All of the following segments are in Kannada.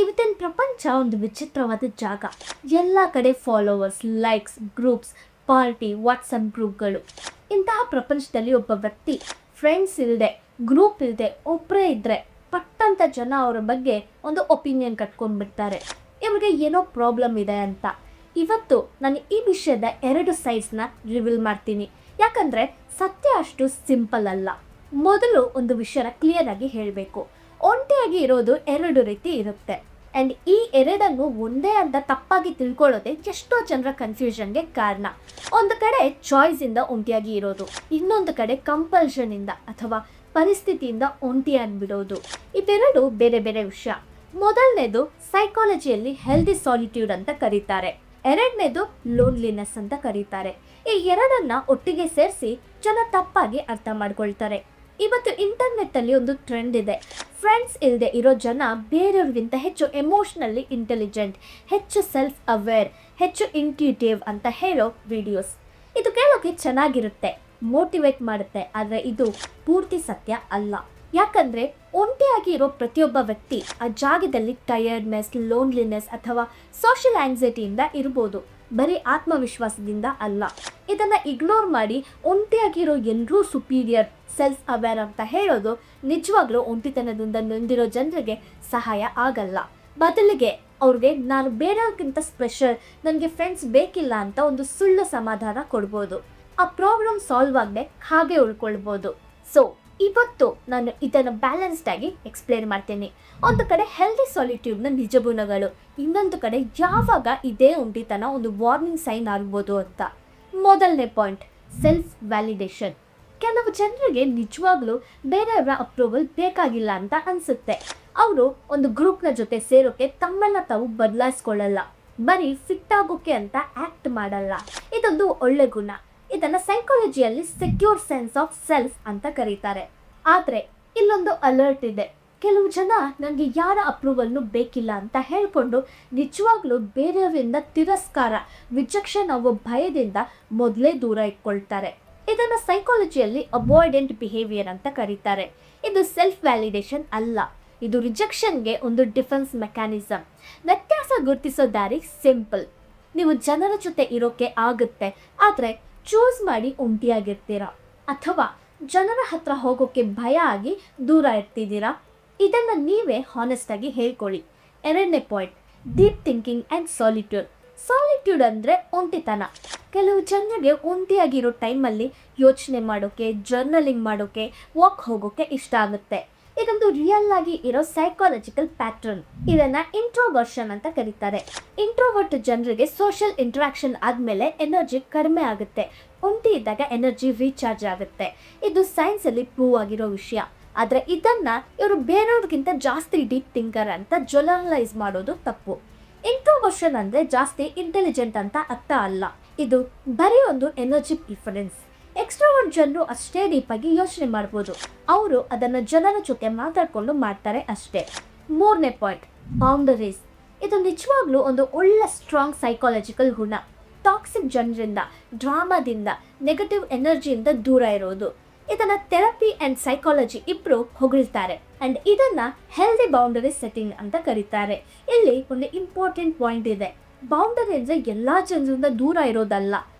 ಇವತ್ತಿನ ಪ್ರಪಂಚ ಒಂದು ವಿಚಿತ್ರವಾದ ಜಾಗ. ಎಲ್ಲ ಕಡೆ followers, likes, groups, party, WhatsApp ಗ್ರೂಪ್ಗಳು. ಇಂತಹ ಪ್ರಪಂಚದಲ್ಲಿ ಒಬ್ಬ ವ್ಯಕ್ತಿ ಫ್ರೆಂಡ್ಸ್ ಇಲ್ಲದೆ, ಗ್ರೂಪ್ ಇಲ್ಲದೆ, ಒಬ್ಬರೇ ಇದ್ದರೆ ಪಟ್ಟಂತ ಜನ ಅವರ ಬಗ್ಗೆ ಒಂದು ಒಪಿನಿಯನ್ ಕಟ್ಕೊಂಡ್ಬಿಡ್ತಾರೆ, ಇವ್ರಿಗೆ ಏನೋ ಪ್ರಾಬ್ಲಮ್ ಇದೆ ಅಂತ. ಇವತ್ತು ನಾನು ಈ ವಿಷಯದ 2 ಸೈಡ್ಸ್ನ ರಿವೀಲ್ ಮಾಡ್ತೀನಿ, ಯಾಕಂದರೆ ಸತ್ಯ ಅಷ್ಟು ಸಿಂಪಲ್ ಅಲ್ಲ. ಮೊದಲು ಒಂದು ವಿಷಯನ ಕ್ಲಿಯರ್ ಆಗಿ ಹೇಳಬೇಕು. ಒಂಟಿಯಾಗಿ ಇರೋದು 2 ರೀತಿ ಇರುತ್ತೆ. ಆ್ಯಂಡ್ ಈ 2 ಒಂದೇ ಅಂತ ತಪ್ಪಾಗಿ ತಿಳ್ಕೊಳ್ಳೋದೆ ಎಷ್ಟೋ ಜನರ ಕನ್ಫ್ಯೂಷನ್ಗೆ ಕಾರಣ. ಒಂದು ಕಡೆ ಚಾಯ್ಸಿಂದ ಒಂಟಿಯಾಗಿ ಇರೋದು, ಇನ್ನೊಂದು ಕಡೆ ಕಂಪಲ್ಷನಿಂದ ಅಥವಾ ಪರಿಸ್ಥಿತಿಯಿಂದ ಒಂಟಿ ಅಂದ್ಬಿಡೋದು. ಇವೆರಡು ಬೇರೆ ಬೇರೆ ವಿಷಯ. ಮೊದಲನೇದು ಸೈಕಾಲಜಿಯಲ್ಲಿ ಹೆಲ್ದಿ ಸಾಲಿಟ್ಯೂಡ್ ಅಂತ ಕರೀತಾರೆ, ಎರಡನೇದು ಲೋನ್ಲಿನೆಸ್ ಅಂತ ಕರೀತಾರೆ. ಈ ಎರಡನ್ನ ಒಟ್ಟಿಗೆ ಸೇರಿಸಿ ಜನ ತಪ್ಪಾಗಿ ಅರ್ಥ ಮಾಡ್ಕೊಳ್ತಾರೆ. ಇವತ್ತು ಇಂಟರ್ನೆಟ್ಟಲ್ಲಿ ಒಂದು ಟ್ರೆಂಡ್ ಇದೆ, ಫ್ರೆಂಡ್ಸ್ ಇಲ್ಲದೆ ಇರೋ ಜನ ಬೇರೆಯವ್ರಿಗಿಂತ ಹೆಚ್ಚು ಎಮೋಷ್ನಲಿ ಇಂಟೆಲಿಜೆಂಟ್, ಹೆಚ್ಚು ಸೆಲ್ಫ್ ಅವೇರ್, ಹೆಚ್ಚು ಇಂಟ್ಯೂಟಿವ್ ಅಂತ ಹೇಳೋ ವಿಡಿಯೋಸ್. ಇದು ಕೇಳೋಕೆ ಚೆನ್ನಾಗಿರುತ್ತೆ, ಮೋಟಿವೇಟ್ ಮಾಡುತ್ತೆ, ಆದರೆ ಇದು ಪೂರ್ತಿ ಸತ್ಯ ಅಲ್ಲ. ಯಾಕಂದರೆ ಒಂಟಿಯಾಗಿ ಇರೋ ಪ್ರತಿಯೊಬ್ಬ ವ್ಯಕ್ತಿ ಆ ಜಾಗದಲ್ಲಿ ಟಯರ್ಡ್ನೆಸ್, ಲೋನ್ಲಿನೆಸ್ ಅಥವಾ ಸೋಷಿಯಲ್ ಆಂಗ್ಸೈಟಿಯಿಂದ ಇರ್ಬೋದು, ಬರೀ ಆತ್ಮವಿಶ್ವಾಸದಿಂದ ಅಲ್ಲ. ಇದನ್ನು ಇಗ್ನೋರ್ ಮಾಡಿ ಒಂಟಿಯಾಗಿರೋ ಎಲ್ಲರೂ ಸುಪೀರಿಯರ್, ಸೆಲ್ಫ್ ಅವೇರ್ ಅಂತ ಹೇಳೋದು ನಿಜವಾಗ್ಲೂ ಒಂಟಿತನದಿಂದ ನೊಂದಿರೋ ಜನರಿಗೆ ಸಹಾಯ ಆಗಲ್ಲ. ಬದಲಿಗೆ ಅವ್ರಿಗೆ ನಾನು ಬೇರೆಯವ್ರಿಗಿಂತ ಸ್ಪೆಷಲ್, ನನಗೆ ಫ್ರೆಂಡ್ಸ್ ಬೇಕಿಲ್ಲ ಅಂತ ಒಂದು ಸುಳ್ಳು ಸಮಾಧಾನ ಕೊಡ್ಬೋದು. ಆ ಪ್ರಾಬ್ಲಮ್ ಸಾಲ್ವ್ ಆಗದೆ ಹಾಗೆ ಉಳ್ಕೊಳ್ಬೋದು. ಸೊ ಇವತ್ತು ನಾನು ಇದನ್ನು ಬ್ಯಾಲೆನ್ಸ್ಡ್ ಆಗಿ ಎಕ್ಸ್ಪ್ಲೇನ್ ಮಾಡ್ತೀನಿ. ಒಂದು ಕಡೆ ಹೆಲ್ದಿ ಸಾಲಿಟ್ಯೂಡ್ನ ನಿಜ ಗುಣಗಳು, ಇನ್ನೊಂದು ಕಡೆ ಯಾವಾಗ ಇದೇ ಒಂಟಿತನ ಒಂದು ವಾರ್ನಿಂಗ್ ಸೈನ್ ಆಗ್ಬೋದು ಅಂತ. ಮೊದಲನೇ ಪಾಯಿಂಟ್, ಸೆಲ್ಫ್ ವ್ಯಾಲಿಡೇಷನ್. ಕೆಲವು ಜನರಿಗೆ ನಿಜವಾಗ್ಲೂ ಬೇರೆಯವರ ಅಪ್ರೂವಲ್ ಬೇಕಾಗಿಲ್ಲ ಅಂತ ಅನಿಸುತ್ತೆ. ಅವರು ಒಂದು ಗ್ರೂಪ್ನ ಜೊತೆ ಸೇರೋಕೆ ತಮ್ಮನ್ನ ತಾವು ಬದಲಾಯಿಸ್ಕೊಳ್ಳಲ್ಲ, ಬರೀ ಫಿಟ್ ಆಗೋಕೆ ಅಂತ ಆ್ಯಕ್ಟ್ ಮಾಡಲ್ಲ. ಇದೊಂದು ಒಳ್ಳೆ ಗುಣ. ಇದನ್ನು ಸೈಕಾಲಜಿಯಲ್ಲಿ ಸೆಕ್ಯೂರ್ ಸೆನ್ಸ್ ಆಫ್ ಸೆಲ್ಫ್ ಅಂತ ಕರೀತಾರೆ. ಆದರೆ ಇಲ್ಲೊಂದು ಅಲರ್ಟ್ ಇದೆ. ಕೆಲವು ಜನ ನನಗೆ ಯಾರ ಅಪ್ರೂವಲ್ನು ಬೇಕಿಲ್ಲ ಅಂತ ಹೇಳ್ಕೊಂಡು ನಿಜವಾಗ್ಲೂ ಬೇರೆಯವರಿಂದ ತಿರಸ್ಕಾರ, ರಿಜೆಕ್ಷನ್ ಆಗೋ ಭಯದಿಂದ ಮೊದಲೇ ದೂರ ಇಟ್ಕೊಳ್ತಾರೆ. ಇದನ್ನು ಸೈಕಾಲಜಿಯಲ್ಲಿ ಅವಾಯ್ಡೆಂಟ್ ಬಿಹೇವಿಯರ್ ಅಂತ ಕರೀತಾರೆ. ಇದು ಸೆಲ್ಫ್ ವ್ಯಾಲಿಡೇಷನ್ ಅಲ್ಲ, ಇದು ರಿಜೆಕ್ಷನ್ಗೆ ಒಂದು ಡಿಫೆನ್ಸ್ ಮೆಕ್ಯಾನಿಸಮ್. ವ್ಯತ್ಯಾಸ ಗುರುತಿಸೋ ದಾರಿ ಸಿಂಪಲ್. ನೀವು ಜನರ ಜೊತೆ ಇರೋಕೆ ಆಗುತ್ತೆ, ಆದರೆ ಚೂಸ್ ಮಾಡಿ ಒಂಟಿಯಾಗಿರ್ತೀರಾ, ಅಥವಾ ಜನರ ಹತ್ರ ಹೋಗೋಕ್ಕೆ ಭಯ ಆಗಿ ದೂರ ಇರ್ತಿದ್ದೀರಾ? ಇದನ್ನು ನೀವೇ ಹಾನೆಸ್ಟಾಗಿ ಹೇಳ್ಕೊಳ್ಳಿ. ಎರಡನೇ point, deep thinking and solitude. Solitude ಅಂದರೆ ಒಂಟಿತನ. ಕೆಲವು ಜನರಿಗೆ ಒಂಟಿಯಾಗಿರೋ ಟೈಮಲ್ಲಿ ಯೋಚನೆ ಮಾಡೋಕ್ಕೆ, ಜರ್ನಲಿಂಗ್ ಮಾಡೋಕ್ಕೆ, ವಾಕ್ ಹೋಗೋಕ್ಕೆ ಇಷ್ಟ ಆಗುತ್ತೆ. ಇದೊಂದು ರಿಯಲ್ ಆಗಿ ಇರೋ ಸೈಕಾಲಜಿಕಲ್ ಪ್ಯಾಟ್ರನ್. ಇದನ್ನು ಇಂಟ್ರೋವರ್ಷನ್ ಅಂತ ಕರೀತಾರೆ. ಇಂಟ್ರೋವರ್ಟ್ ಜನರಿಗೆ ಸೋಷಿಯಲ್ ಇಂಟ್ರಾಕ್ಷನ್ ಆದಮೇಲೆ ಎನರ್ಜಿ ಕಡಿಮೆ ಆಗುತ್ತೆ, ಒಂಟಿ ಇದ್ದಾಗ ಎನರ್ಜಿ ರೀಚಾರ್ಜ್ ಆಗುತ್ತೆ. ಇದು ಸೈನ್ಸಲ್ಲಿ ಪ್ರೂವ್ ಆಗಿರೋ ವಿಷಯ. ಆದರೆ ಇದನ್ನು ಇವರು ಬೇರೆಯವ್ರಿಗಿಂತ ಜಾಸ್ತಿ ಡೀಪ್ ಥಿಂಕರ್ ಅಂತ ಜನರಲೈಸ್ ಮಾಡೋದು ತಪ್ಪು. ಇಂಟ್ರೋವರ್ಷನ್ ಅಂದರೆ ಜಾಸ್ತಿ ಇಂಟೆಲಿಜೆಂಟ್ ಅಂತ ಅರ್ಥ ಅಲ್ಲ, ಇದು ಬರೀ ಒಂದು ಎನರ್ಜಿ ಪ್ರಿಫರೆನ್ಸ್. ಎಕ್ಸ್ಟ್ರಾವರ್ಟ್ ಜನರು ಅಷ್ಟೇ ಡೀಪಾಗಿ ಯೋಚನೆ ಮಾಡ್ಬೋದು, ಅವರು ಅದನ್ನು ಜನರ ಜೊತೆ ಮಾತಾಡಿಕೊಂಡು ಮಾಡ್ತಾರೆ ಅಷ್ಟೇ. ಮೂರನೇ ಪಾಯಿಂಟ್, ಬೌಂಡರೀಸ್. ಇದು ನಿಜವಾಗ್ಲೂ ಒಂದು ಒಳ್ಳೆ ಸ್ಟ್ರಾಂಗ್ ಸೈಕಾಲಜಿಕಲ್ ಗುಣ. ಟಾಕ್ಸಿಕ್ ಜನರಿಂದ, ಡ್ರಾಮಾದಿಂದ, ನೆಗೆಟಿವ್ ಎನರ್ಜಿಯಿಂದ ದೂರ ಇರೋದು. ಇದನ್ನು ಥೆರಪಿ ಆ್ಯಂಡ್ ಸೈಕಾಲಜಿ ಇಬ್ಬರು ಹೊಗಳ್ತಾರೆ. ಆ್ಯಂಡ್ ಇದನ್ನು ಹೆಲ್ದಿ ಬೌಂಡರಿ ಸೆಟ್ಟಿಂಗ್ ಅಂತ ಕರೀತಾರೆ. ಇಲ್ಲಿ ಒಂದು ಇಂಪಾರ್ಟೆಂಟ್ ಪಾಯಿಂಟ್ ಇದೆ. ಬೌಂಡರಿ ಅಂದರೆ ಎಲ್ಲ ಜನರಿಂದ ದೂರ ಇರೋದಲ್ಲ,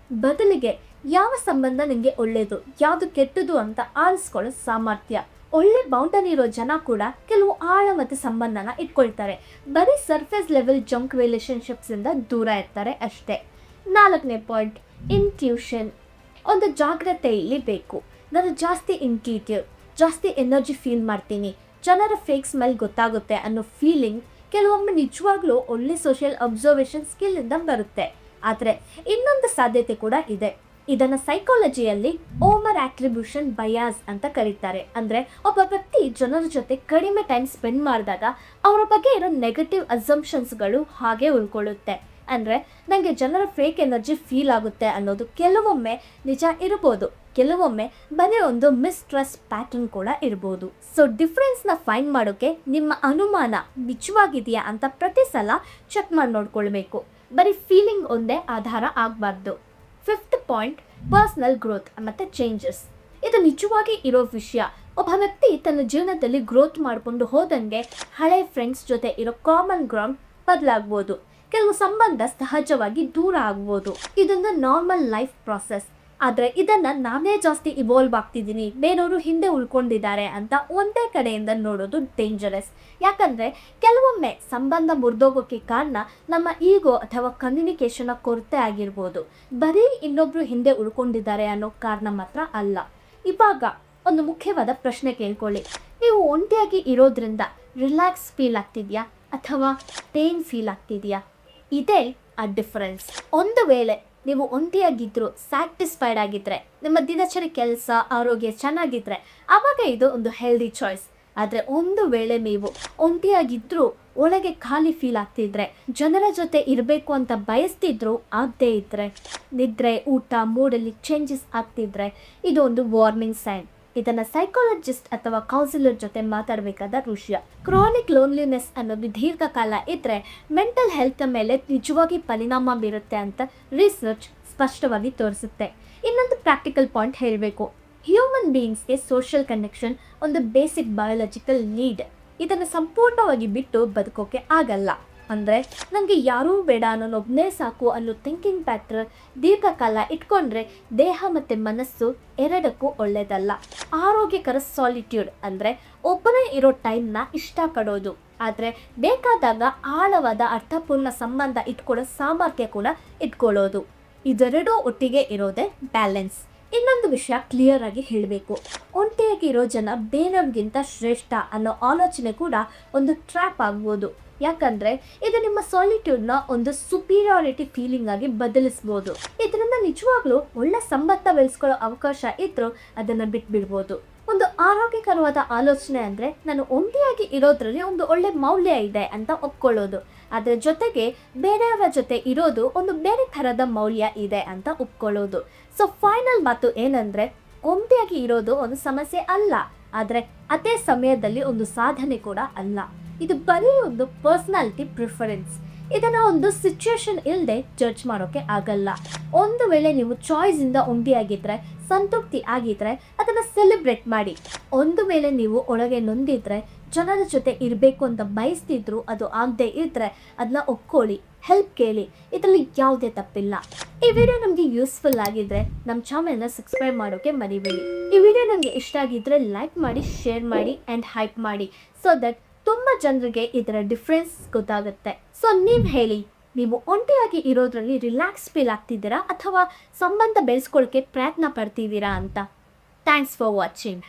ಬದಲಿಗೆ ಯಾವ ಸಂಬಂಧ ನಿಮಗೆ ಒಳ್ಳೆಯದು, ಯಾವುದು ಕೆಟ್ಟದು ಅಂತ ಆರಿಸ್ಕೊಳ್ಳೋ ಸಾಮರ್ಥ್ಯ. ಒಳ್ಳೆ ಬೌಂಡರಿ ಇರೋ ಜನ ಕೂಡ ಕೆಲವು ಆಳ ಮತ್ತು ಸಂಬಂಧನ ಇಟ್ಕೊಳ್ತಾರೆ, ಬರೀ ಸರ್ಫೇಸ್ ಲೆವೆಲ್ ಜಂಕ್ ರಿಲೇಷನ್ಶಿಪ್ಸಿಂದ ದೂರ ಇರ್ತಾರೆ ಅಷ್ಟೇ. ನಾಲ್ಕನೇ ಪಾಯಿಂಟ್, ಇಂಟ್ಯೂಷನ್. ಒಂದು ಜಾಗ್ರತೆ ಇಲ್ಲಿ ಬೇಕು. ನಾನು ಜಾಸ್ತಿ ಇಂಟ್ಯೂಟಿವ್, ಜಾಸ್ತಿ ಎನರ್ಜಿ ಫೀಲ್ ಮಾಡ್ತೀನಿ, ಜನರ ಫೇಕ್ ಸ್ಮೆಲ್ ಗೊತ್ತಾಗುತ್ತೆ ಅನ್ನೋ ಫೀಲಿಂಗ್ ಕೆಲವೊಮ್ಮೆ ನಿಜವಾಗ್ಲೂ ಒಳ್ಳೆ ಸೋಷಿಯಲ್ ಅಬ್ಸರ್ವೇಷನ್ ಸ್ಕಿಲ್ಲಿಂದ ಬರುತ್ತೆ. ಆದರೆ ಇನ್ನೊಂದು ಸಾಧ್ಯತೆ ಕೂಡ ಇದೆ. ಇದನ್ನು ಸೈಕಾಲಜಿಯಲ್ಲಿ ಓವರ್ ಆಟ್ರಿಬ್ಯೂಷನ್ ಬಯಾಸ್ ಅಂತ ಕರೀತಾರೆ. ಅಂದರೆ ಒಬ್ಬ ವ್ಯಕ್ತಿ ಜನರ ಜೊತೆ ಕಡಿಮೆ ಟೈಮ್ ಸ್ಪೆಂಡ್ ಮಾಡಿದಾಗ ಅವರ ಬಗ್ಗೆ ಇರೋ ನೆಗೆಟಿವ್ ಅಸಂಪ್ಷನ್ಸ್ಗಳು ಹಾಗೆ ಉಳ್ಕೊಳ್ಳುತ್ತೆ. ಅಂದರೆ ನನಗೆ ಜನರ ಫೇಕ್ ಎನರ್ಜಿ ಫೀಲ್ ಆಗುತ್ತೆ ಅನ್ನೋದು ಕೆಲವೊಮ್ಮೆ ನಿಜ ಇರ್ಬೋದು, ಕೆಲವೊಮ್ಮೆ ಬರೀ ಒಂದು ಮಿಸ್ಟ್ರಸ್ಟ್ ಪ್ಯಾಟರ್ನ್ ಕೂಡ ಇರ್ಬೋದು. ಸೊ ಡಿಫ್ರೆನ್ಸ್ನ ಫೈಂಡ್ ಮಾಡೋಕ್ಕೆ ನಿಮ್ಮ ಅನುಮಾನ ನಿಜವಾಗಿದೆಯಾ ಅಂತ ಪ್ರತಿ ಸಲ ಚೆಕ್ ಮಾಡಿ ನೋಡ್ಕೊಳ್ಬೇಕು, ಬರೀ ಫೀಲಿಂಗ್ ಒಂದೇ ಆಧಾರ ಆಗಬಾರ್ದು. ಫಿಫ್ತ್ ಪಾಯಿಂಟ್, ಪರ್ಸ್ನಲ್ ಗ್ರೋತ್ ಮತ್ತು ಚೇಂಜಸ್. ಇದು ನಿಜವಾಗಿ ಇರೋ ವಿಷಯ. ಒಬ್ಬ ವ್ಯಕ್ತಿ ತನ್ನ ಜೀವನದಲ್ಲಿ ಗ್ರೋತ್ ಮಾಡಿಕೊಂಡು ಹೋದಂಗೆ ಹಳೆ ಫ್ರೆಂಡ್ಸ್ ಜೊತೆ ಇರೋ ಕಾಮನ್ ಗ್ರೌಂಡ್ ಬದಲಾಗ್ಬೋದು. ಕೆಲವು ಸಂಬಂಧ ಸಹಜವಾಗಿ ದೂರ ಆಗ್ಬೋದು. ಇದೊಂದು ನಾರ್ಮಲ್ ಲೈಫ್ ಪ್ರಾಸೆಸ್. ಆದರೆ ಇದನ್ನ ನಾನೇ ಜಾಸ್ತಿ ಇವಾಲ್ವ್ ಆಗ್ತಿದ್ದೀನಿ, ಬೇರೆಯವರು ಹಿಂದೆ ಉಳ್ಕೊಂಡಿದ್ದಾರೆ ಅಂತ ಒಂದೇ ಕಡೆಯಿಂದ ನೋಡೋದು ಡೇಂಜರಸ್. ಯಾಕಂದ್ರೆ ಕೆಲವೊಮ್ಮೆ ಸಂಬಂಧ ಮುರಿದೋಗೋಕ್ಕೆ ಕಾರಣ ನಮ್ಮ ಈಗೋ ಅಥವಾ ಕಮ್ಯುನಿಕೇಶನ್ ಕೊರತೆ ಆಗಿರ್ಬೋದು, ಬರೀ ಇನ್ನೊಬ್ರು ಹಿಂದೆ ಉಳ್ಕೊಂಡಿದ್ದಾರೆ ಅನ್ನೋ ಕಾರಣ ಮಾತ್ರ ಅಲ್ಲ. ಇವಾಗ ಒಂದು ಮುಖ್ಯವಾದ ಪ್ರಶ್ನೆ ಕೇಳ್ಕೊಳ್ಳಿ. ನೀವು ಒಂಟಿಯಾಗಿ ಇರೋದ್ರಿಂದ ರಿಲ್ಯಾಕ್ಸ್ ಫೀಲ್ ಆಗ್ತಿದ್ಯಾ ಅಥವಾ ಪೇನ್ ಫೀಲ್ ಆಗ್ತಿದ್ಯಾ? ಇದೇ ಆ ಡಿಫರೆನ್ಸ್. ಒಂದು ವೇಳೆ ನೀವು ಒಂಟಿಯಾಗಿದ್ದರೂ ಸ್ಯಾಟಿಸ್ಫೈಡ್ ಆಗಿದ್ದರೆ, ನಿಮ್ಮ ದಿನಚರಿ ಕೆಲಸ ಆರೋಗ್ಯ ಚೆನ್ನಾಗಿದ್ದರೆ, ಆವಾಗ ಇದು ಒಂದು ಹೆಲ್ದಿ ಚಾಯ್ಸ್. ಆದರೆ ಒಂದು ವೇಳೆ ನೀವು ಒಂಟಿಯಾಗಿದ್ದರೂ ಒಳಗೆ ಖಾಲಿ ಫೀಲ್ ಆಗ್ತಿದ್ರೆ, ಜನರ ಜೊತೆ ಇರಬೇಕು ಅಂತ ಬಯಸ್ತಿದ್ರು ಆಗದೇ ಇದ್ದರೆ, ನಿದ್ರೆ ಊಟ ಮೂಡಲ್ಲಿ ಚೇಂಜಸ್ ಆಗ್ತಿದ್ರೆ, ಇದು ಒಂದು ವಾರ್ನಿಂಗ್ ಸೈನ್. ಇದನ್ನು ಸೈಕಾಲಜಿಸ್ಟ್ ಅಥವಾ ಕೌನ್ಸಿಲರ್ ಜೊತೆ ಮಾತಾಡಬೇಕಾದ ವಿಷಯ. ಕ್ರಾನಿಕ್ ಲೋನ್ಲಿನೆಸ್ ಅನ್ನೋದು ದೀರ್ಘಕಾಲ ಇದ್ದರೆ ಮೆಂಟಲ್ ಹೆಲ್ತ್ ಮೇಲೆ ನಿಜವಾಗಿ ಪರಿಣಾಮ ಬೀರುತ್ತೆ ಅಂತ ರಿಸರ್ಚ್ ಸ್ಪಷ್ಟವಾಗಿ ತೋರಿಸುತ್ತೆ. ಇನ್ನೊಂದು ಪ್ರಾಕ್ಟಿಕಲ್ ಪಾಯಿಂಟ್ ಹೇಳಬೇಕು. ಹ್ಯೂಮನ್ ಬೀಯಿಂಗ್ಸ್ಗೆ ಸೋಷಿಯಲ್ ಕನೆಕ್ಷನ್ ಒಂದು ಬೇಸಿಕ್ ಬಯಾಲಜಿಕಲ್ ನೀಡ್. ಇದನ್ನು ಸಂಪೂರ್ಣವಾಗಿ ಬಿಟ್ಟು ಬದುಕೋಕೆ ಆಗಲ್ಲ. ಅಂದರೆ ನನಗೆ ಯಾರೂ ಬೇಡ, ನಾನೊಬ್ಬನೇ ಸಾಕು ಅನ್ನೋ ಥಿಂಕಿಂಗ್ ಪ್ಯಾಟ್ರನ್ ದೀರ್ಘಕಾಲ ಇಟ್ಕೊಂಡ್ರೆ ದೇಹ ಮತ್ತು ಮನಸ್ಸು ಎರಡಕ್ಕೂ ಒಳ್ಳೆಯದಲ್ಲ. ಆರೋಗ್ಯಕರ ಸಾಲಿಟ್ಯೂಡ್ ಅಂದರೆ ಒಬ್ಬನೇ ಇರೋ ಟೈಮ್ನ ಇಷ್ಟಪಡೋದು, ಆದರೆ ಬೇಕಾದಾಗ ಆಳವಾದ ಅರ್ಥಪೂರ್ಣ ಸಂಬಂಧ ಇಟ್ಕೊಳ್ಳೋ ಸಾಮರ್ಥ್ಯ ಕೂಡ ಇಟ್ಕೊಳ್ಳೋದು. ಇದೆರಡೂ ಒಟ್ಟಿಗೆ ಇರೋದೇ ಬ್ಯಾಲೆನ್ಸ್. ಇನ್ನೊಂದು ವಿಷಯ ಕ್ಲಿಯರ್ ಆಗಿ ಹೇಳಬೇಕು. ಒಂಟಿಯಾಗಿ ಇರೋ ಜನ ಬೇರೆಯವ್ರಿಗಿಂತ ಶ್ರೇಷ್ಠ ಅನ್ನೋ ಆಲೋಚನೆ ಕೂಡ ಒಂದು ಟ್ರ್ಯಾಪ್ ಆಗ್ಬೋದು. ಯಾಕಂದರೆ ಇದು ನಿಮ್ಮ ಸಾಲಿಟ್ಯೂಡ್ನ ಒಂದು ಸುಪೀರಿಯಾರಿಟಿ ಫೀಲಿಂಗ್ ಆಗಿ ಬದಲಿಸ್ಬೋದು. ಇದರಿಂದ ನಿಜವಾಗ್ಲೂ ಒಳ್ಳೆ ಸಂಬಂಧ ಬೆಳೆಸ್ಕೊಳ್ಳೋ ಅವಕಾಶ ಇದ್ದರೂ ಅದನ್ನು ಬಿಟ್ಬಿಡ್ಬೋದು. ಒಂದು ಆರೋಗ್ಯಕರವಾದ ಆಲೋಚನೆ ಅಂದರೆ ನಾನು ಒಂಟಿಯಾಗಿ ಇರೋದ್ರಲ್ಲಿ ಒಂದು ಒಳ್ಳೆ ಮೌಲ್ಯ ಇದೆ ಅಂತ ಒಪ್ಕೊಳ್ಳೋದು. ಅದರ ಜೊತೆಗೆ ಬೇರೆಯವರ ಜೊತೆ ಇರೋದು ಒಂದು ಬೇರೆ ಥರದ ಮೌಲ್ಯ ಇದೆ ಅಂತ ಒಪ್ಕೊಳ್ಳೋದು. ಸೊ ಫೈನಲ್ ಮಾತು ಏನಂದರೆ, ಒಂಟಿಯಾಗಿ ಇರೋದು ಒಂದು ಸಮಸ್ಯೆ ಅಲ್ಲ, ಆದರೆ ಅದೇ ಸಮಯದಲ್ಲಿ ಒಂದು ಸಾಧನೆ ಕೂಡ ಅಲ್ಲ. ಇದು ಬರೀ ಒಂದು ಪರ್ಸನಾಲಿಟಿ ಪ್ರಿಫರೆನ್ಸ್. ಇದನ್ನು ಒಂದು ಸಿಚುವೇಶನ್ ಇಲ್ಲದೆ ಜಡ್ಜ್ ಮಾಡೋಕ್ಕೆ ಆಗಲ್ಲ. ಒಂದು ವೇಳೆ ನೀವು ಚಾಯ್ಸಿಂದ ಒಂಟಿಯಾಗಿದ್ದರೆ, ಸಂತೃಪ್ತಿ ಆಗಿದ್ದರೆ ಅದನ್ನು ಸೆಲೆಬ್ರೇಟ್ ಮಾಡಿ. ಒಂದು ವೇಳೆ ನೀವು ಒಳಗೆ ನೊಂದಿದ್ರೆ, ಜನರ ಜೊತೆ ಇರಬೇಕು ಅಂತ ಬಯಸ್ತಿದ್ರು, ಅದು ಆಗದೆ ಇದ್ದರೆ ಅದನ್ನ ಒಪ್ಕೊಳ್ಳಿ, ಹೆಲ್ಪ್ ಕೇಳಿ. ಇದರಲ್ಲಿ ಯಾವುದೇ ತಪ್ಪಿಲ್ಲ. ಈ ವಿಡಿಯೋ ನಮಗೆ ಯೂಸ್ಫುಲ್ ಆಗಿದ್ದರೆ ನಮ್ಮ ಚಾನಲ್ನ ಸಬ್ಸ್ಕ್ರೈಬ್ ಮಾಡೋಕ್ಕೆ ಮರಿಬೇಡಿ. ಈ ವಿಡಿಯೋ ನನಗೆ ಇಷ್ಟ ಆಗಿದ್ದರೆ ಲೈಕ್ ಮಾಡಿ, ಶೇರ್ ಮಾಡಿ ಆ್ಯಂಡ್ ಹೈಪ್ ಮಾಡಿ, ಸೊ ದಟ್ ತುಂಬ ಜನರಿಗೆ ಇದರ ಡಿಫ್ರೆನ್ಸ್ ಗೊತ್ತಾಗುತ್ತೆ. ಸೊ ನೀವು ಹೇಳಿ, ನೀವು ಒಂಟಿಯಾಗಿ ಇರೋದ್ರಲ್ಲಿ ರಿಲ್ಯಾಕ್ಸ್ ಫೀಲ್ ಆಗ್ತಿದ್ದೀರಾ ಅಥವಾ ಸಂಬಂಧ ಬೆಳೆಸ್ಕೊಳ್ಳೋಕ್ಕೆ ಪ್ರಯತ್ನ ಪಡ್ತಿದ್ದೀರಾ ಅಂತ. Thanks for watching.